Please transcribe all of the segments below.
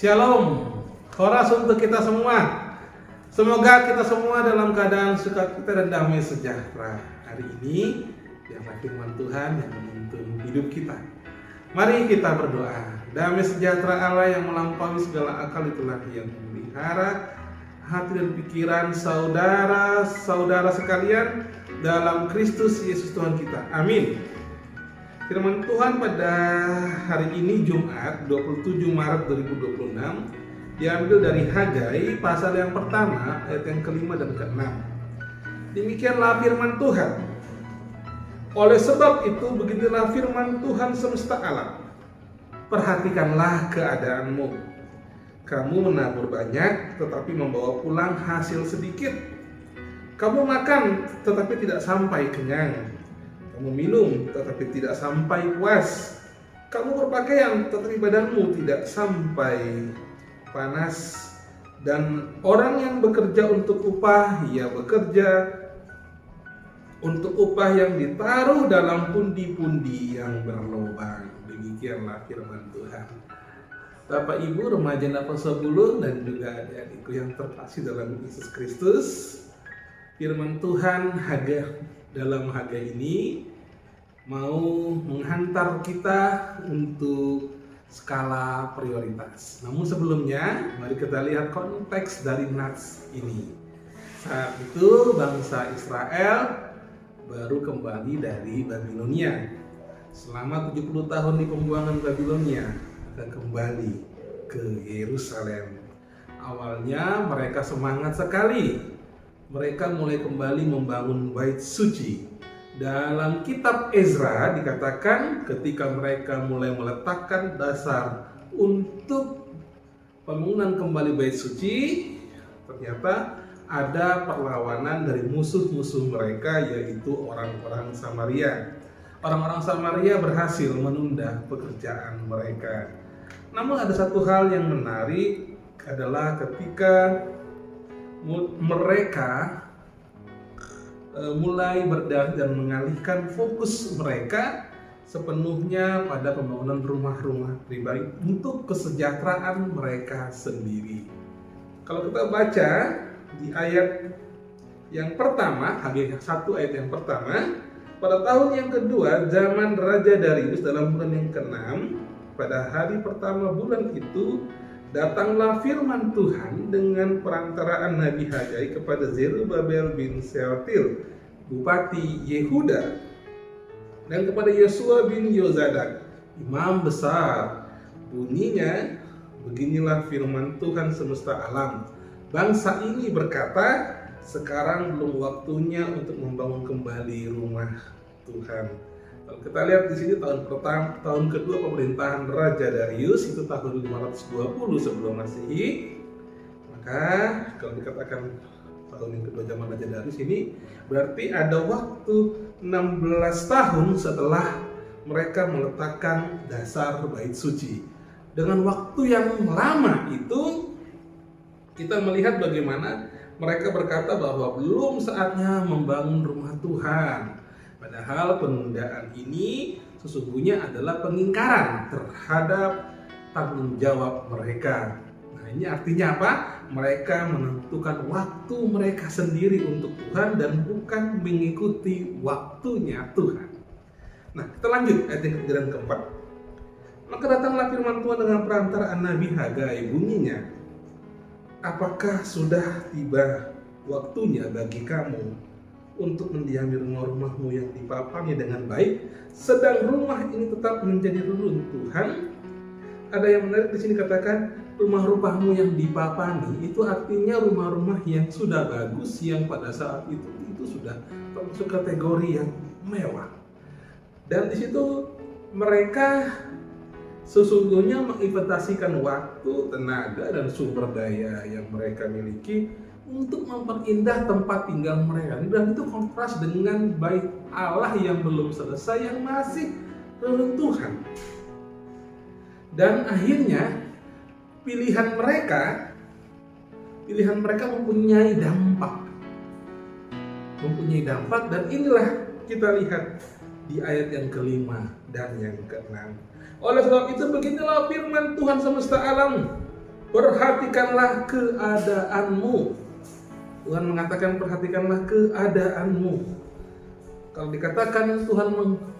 Shalom, Horas untuk kita semua. Semoga kita semua dalam keadaan sukacita dan damai sejahtera. Hari ini biarlah firman Tuhan yang menuntun hidup kita. Mari kita berdoa. Damai sejahtera Allah yang melampaui segala akal itulah yang memelihara hati dan pikiran saudara-saudara sekalian dalam Kristus Yesus Tuhan kita. Amin. Firman Tuhan pada hari ini Jumat 27 Maret 2026 diambil dari Hagai pasal yang pertama ayat yang kelima dan keenam. Demikianlah firman Tuhan. Oleh sebab itu beginilah firman Tuhan semesta alam. Perhatikanlah keadaanmu. Kamu menabur banyak tetapi membawa pulang hasil sedikit. Kamu makan tetapi tidak sampai kenyang. Kamu minum tetapi tidak sampai puas. Kamu berpakaian tetapi badanmu tidak sampai panas. Dan orang yang bekerja untuk upah, ia bekerja untuk upah yang ditaruh dalam pundi-pundi yang berlubang. Demikianlah firman Tuhan. Bapak Ibu, remaja Nafas Sebulun dan juga adik-adikku yang terkasih dalam Yesus Kristus, firman Tuhan dalam Hagai ini mau menghantar kita untuk skala prioritas. Namun sebelumnya, mari kita lihat konteks dari nats ini. Saat itu bangsa Israel baru kembali dari Babilonia. Selama 70 tahun di pembuangan Babilonia, akan kembali ke Yerusalem. Awalnya mereka semangat sekali. Mereka mulai kembali membangun bait suci. Dalam kitab Ezra dikatakan ketika mereka mulai meletakkan dasar untuk pembangunan kembali bait suci, ternyata ada perlawanan dari musuh-musuh mereka, yaitu orang-orang Samaria. Orang-orang Samaria berhasil menunda pekerjaan mereka. Namun ada satu hal yang menarik adalah ketika mereka mulai berdalih dan mengalihkan fokus mereka sepenuhnya pada pembangunan rumah-rumah pribadi untuk kesejahteraan mereka sendiri. Kalau kita baca di ayat yang pertama, Hagai 1 ayat yang pertama, pada tahun yang kedua zaman Raja Darius dalam bulan yang ke-6, pada hari pertama bulan itu datanglah firman Tuhan dengan perantaraan Nabi Hagai kepada Zerubabel bin Shealtiel, Bupati Yehuda, dan kepada Yosua bin Yozadak, Imam besar. Bunyinya, beginilah firman Tuhan semesta alam. Bangsa ini berkata, sekarang belum waktunya untuk membangun kembali rumah Tuhan. Kalau kita lihat di sini tahun kedua pemerintahan Raja Darius itu tahun 520 sebelum Masehi. Maka kalau dikatakan tahun yang kedua zaman Raja Darius ini berarti ada waktu 16 tahun setelah mereka meletakkan dasar bait suci. Dengan waktu yang lama itu kita melihat bagaimana mereka berkata bahwa belum saatnya membangun rumah Tuhan. Padahal penundaan ini sesungguhnya adalah pengingkaran terhadap tanggung jawab mereka. Nah, ini artinya apa? Mereka menentukan waktu mereka sendiri untuk Tuhan dan bukan mengikuti waktunya Tuhan. Nah, kita lanjut ayat yang ketiga dan keempat. Maka datanglah firman Tuhan dengan perantaraan Nabi Hagai, bunyinya, apakah sudah tiba waktunya bagi kamu untuk mendiami rumah-rumahmu yang dipapangi dengan baik, sedang rumah ini tetap menjadi reruntuhan? Ada yang menarik di sini katakan rumah-rumahmu yang dipapangi, itu artinya rumah-rumah yang sudah bagus, yang pada saat itu sudah termasuk kategori yang mewah. Dan di situ mereka sesungguhnya menginvestasikan waktu, tenaga, dan sumber daya yang mereka miliki untuk memperindah tempat tinggal mereka. Dan itu kontras dengan bait Allah yang belum selesai, yang masih reruntuhan. Dan akhirnya pilihan mereka mempunyai dampak, dan inilah kita lihat di ayat yang kelima dan yang keenam. Oleh sebab itu beginilah firman Tuhan semesta alam. Perhatikanlah keadaanmu. Tuhan mengatakan perhatikanlah keadaanmu. Kalau dikatakan Tuhan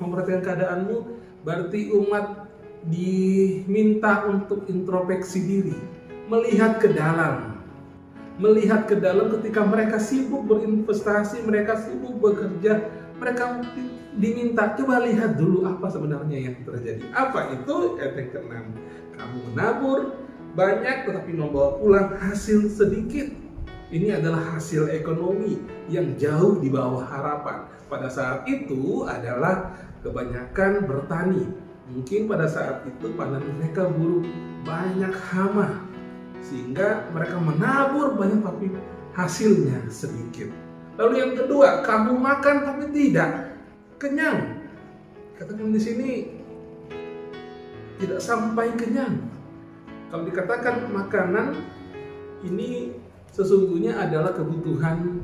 memperhatikan keadaanmu, berarti umat diminta untuk introspeksi diri, melihat ke dalam. Melihat ke dalam ketika mereka sibuk berinvestasi, mereka sibuk bekerja, mereka diminta coba lihat dulu apa sebenarnya yang terjadi. Apa itu? Ayat yang ke-6. Kamu menabur banyak tetapi membawa pulang hasil sedikit. Ini adalah hasil ekonomi yang jauh di bawah harapan. Pada saat itu adalah kebanyakan bertani. Mungkin pada saat itu panen mereka buruk, banyak hama, sehingga mereka menabur banyak tapi hasilnya sedikit. Lalu yang kedua, kamu makan tapi tidak kenyang. Katakan di sini tidak sampai kenyang. Kalau dikatakan makanan ini sesungguhnya adalah kebutuhan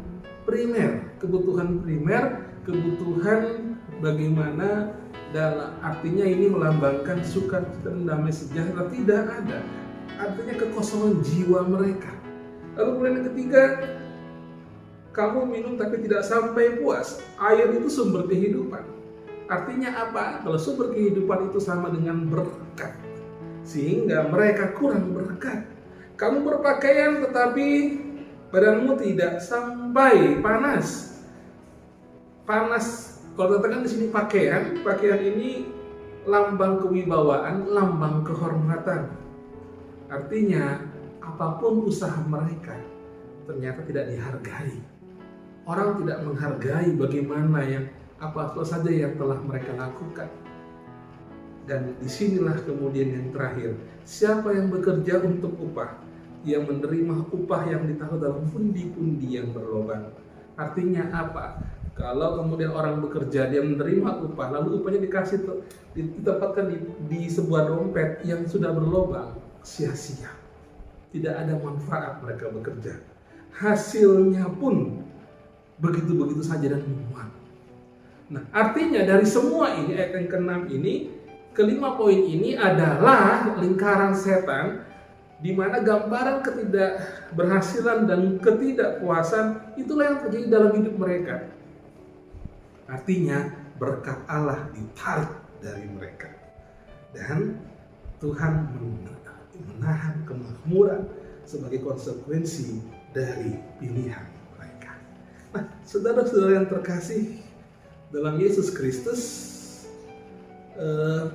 primer, kebutuhan bagaimana artinya ini melambangkan sukacita dan damai sejahtera tidak ada. Artinya kekosongan jiwa mereka. Lalu kemudian yang ketiga, kamu minum tapi tidak sampai puas. Air itu sumber kehidupan. Artinya apa? Kalau sumber kehidupan itu sama dengan berkat, sehingga mereka kurang berkat. Kamu berpakaian tetapi badanmu tidak sampai panas. Kalau katakan di sini pakaian ini lambang kewibawaan, lambang kehormatan. Artinya apapun usaha mereka ternyata tidak dihargai. Orang tidak menghargai bagaimana apa saja yang telah mereka lakukan. Dan disinilah kemudian yang terakhir, siapa yang bekerja untuk upah, yang menerima upah yang ditaruh dalam pundi-pundi yang berlobang. Artinya apa? Kalau kemudian orang bekerja, dia menerima upah, lalu upahnya ditempatkan di sebuah dompet yang sudah berlobang, sia-sia. Tidak ada manfaat mereka bekerja. Hasilnya pun begitu-begitu saja dan memuat. Nah, artinya dari semua ini, ayat yang ke-6 ini, kelima poin ini adalah lingkaran setan, di mana gambaran ketidakberhasilan dan ketidakpuasan itulah yang terjadi dalam hidup mereka. Artinya berkat Allah ditarik dari mereka. Dan Tuhan menahan kemakmuran sebagai konsekuensi dari pilihan mereka. Nah, saudara-saudara yang terkasih dalam Yesus Kristus,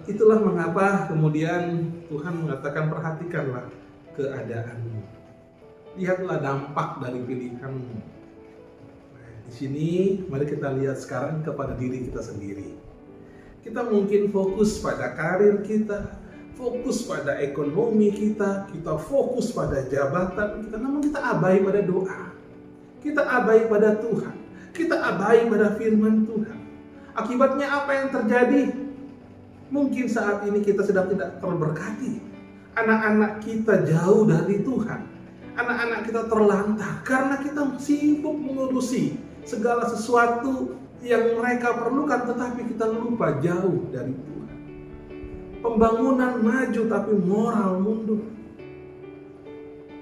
itulah mengapa kemudian Tuhan mengatakan perhatikanlah keadaanmu. Lihatlah dampak dari pilihanmu. Di sini mari kita lihat sekarang kepada diri kita sendiri. Kita mungkin fokus pada karir kita, fokus pada ekonomi kita fokus pada jabatan kita, namun kita abai pada doa. Kita abai pada Tuhan. Kita abai pada firman Tuhan. Akibatnya apa yang terjadi? Mungkin saat ini kita sedang tidak terberkati. Anak-anak kita jauh dari Tuhan. Anak-anak kita terlantar karena kita sibuk mengurusi segala sesuatu yang mereka perlukan, tetapi kita lupa jauh dari Tuhan. Pembangunan maju tapi moral mundur.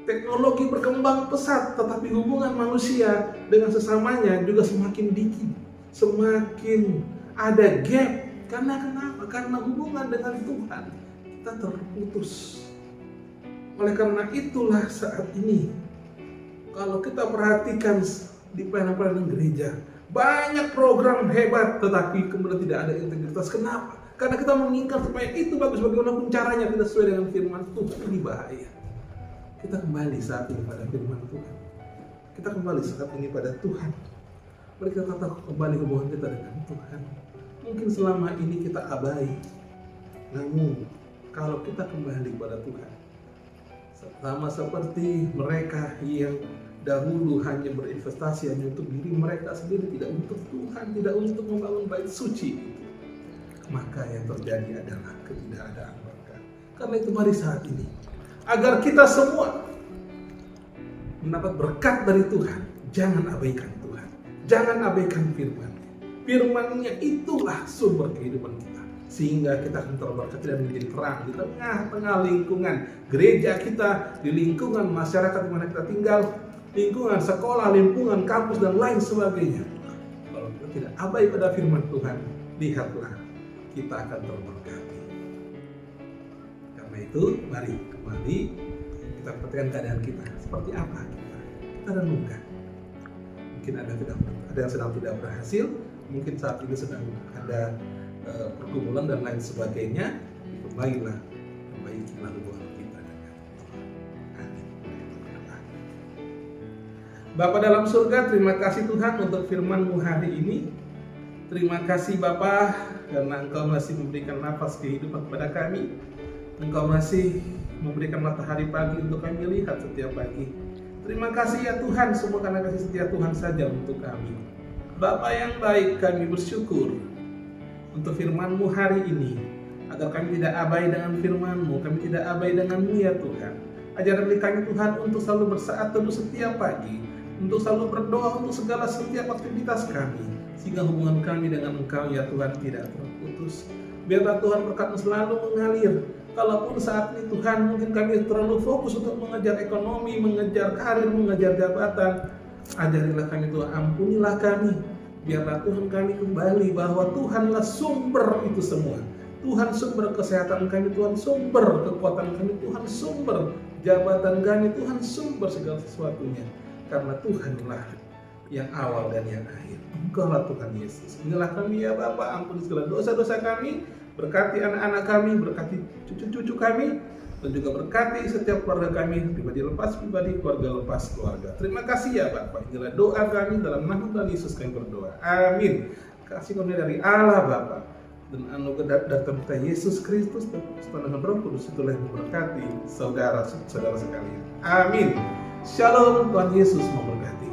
Teknologi berkembang pesat, tetapi hubungan manusia dengan sesamanya juga semakin dikit, semakin ada gap. Karena kenapa? Karena hubungan dengan Tuhan kita terputus. Oleh karena itulah saat ini, kalau kita perhatikan di pelayanan gereja, banyak program hebat, tetapi kemudian tidak ada integritas. Kenapa? Karena kita menginginkan supaya itu bagus, bagaimanapun caranya tidak sesuai dengan firman Tuhan. Ini bahaya. Kita kembali saat ini pada firman Tuhan. Kita kembali saat ini pada Tuhan. Mari kita tata kembali hubungan kita dengan Tuhan. Mungkin selama ini kita abai, namun kalau kita kembali pada Tuhan, sama seperti mereka yang dahulu hanya berinvestasi hanya untuk diri mereka sendiri, tidak untuk Tuhan, tidak untuk membangun bait suci itu, maka yang terjadi adalah ketidakadaan berkat. Karena itu mari saat ini, agar kita semua mendapat berkat dari Tuhan, jangan abaikan Tuhan, jangan abaikan firman. Firman-Nya itulah sumber kehidupan kita. sehingga kita akan terberkati dan menjadi terang di tengah-tengah lingkungan gereja kita, di lingkungan masyarakat di mana kita tinggal, lingkungan sekolah, lingkungan kampus dan lain sebagainya. Kalau kita tidak abai pada firman Tuhan, lihatlah kita akan terberkati. Karena itu mari kembali kita perhatikan keadaan kita seperti apa kita renungkan. Mungkin ada yang sedang tidak berhasil, mungkin saat ini sedang ada pergumulan dan lain sebagainya. Perbaikilah hubungan kita dengan Tuhan. Bapa dalam surga, terima kasih Tuhan untuk firman-Mu hari ini. Terima kasih Bapa karena Engkau masih memberikan nafas kehidupan kepada kami. Engkau masih memberikan matahari pagi untuk kami lihat setiap pagi. Terima kasih ya Tuhan, semua karena kasih setia Tuhan saja untuk kami. Bapa yang baik, kami bersyukur untuk firman-Mu hari ini, agar kami tidak abai dengan firman-Mu, kami tidak abai dengan-Mu ya Tuhan. Ajarkan kami Tuhan untuk selalu bersaat teduh setiap pagi, untuk selalu berdoa untuk segala setiap aktivitas kami, sehingga hubungan kami dengan Engkau ya Tuhan tidak terputus. Biarlah Tuhan berkat-Mu selalu mengalir. Kalaupun saat ini Tuhan mungkin kami terlalu fokus untuk mengejar ekonomi, mengejar karir, mengejar jabatan, ajarilah kami Tuhan, ampunilah kami. Biarlah Tuhan kami kembali bahwa Tuhanlah sumber itu semua. Tuhan sumber kesehatan kami, Tuhan sumber kekuatan kami, Tuhan sumber jabatan kami, Tuhan sumber segala sesuatunya. Karena Tuhanlah yang awal dan yang akhir. Engkaulah Tuhan Yesus. Inilah kami ya Bapa, ampuni segala dosa-dosa kami, berkati anak-anak kami, berkati cucu-cucu kami, dan juga berkati setiap keluarga kami, pribadi lepas pribadi, keluarga lepas keluarga. Terima kasih ya Bapak. Inilah doa kami dalam nama Tuhan Yesus kami berdoa. Amin. Kasih karunia dari Allah Bapa dan anugerah datang kita Yesus Kristus dan persekutuan Roh Kudus itulah yang memberkati saudara-saudara sekalian. Amin. Shalom, Tuhan Yesus memberkati.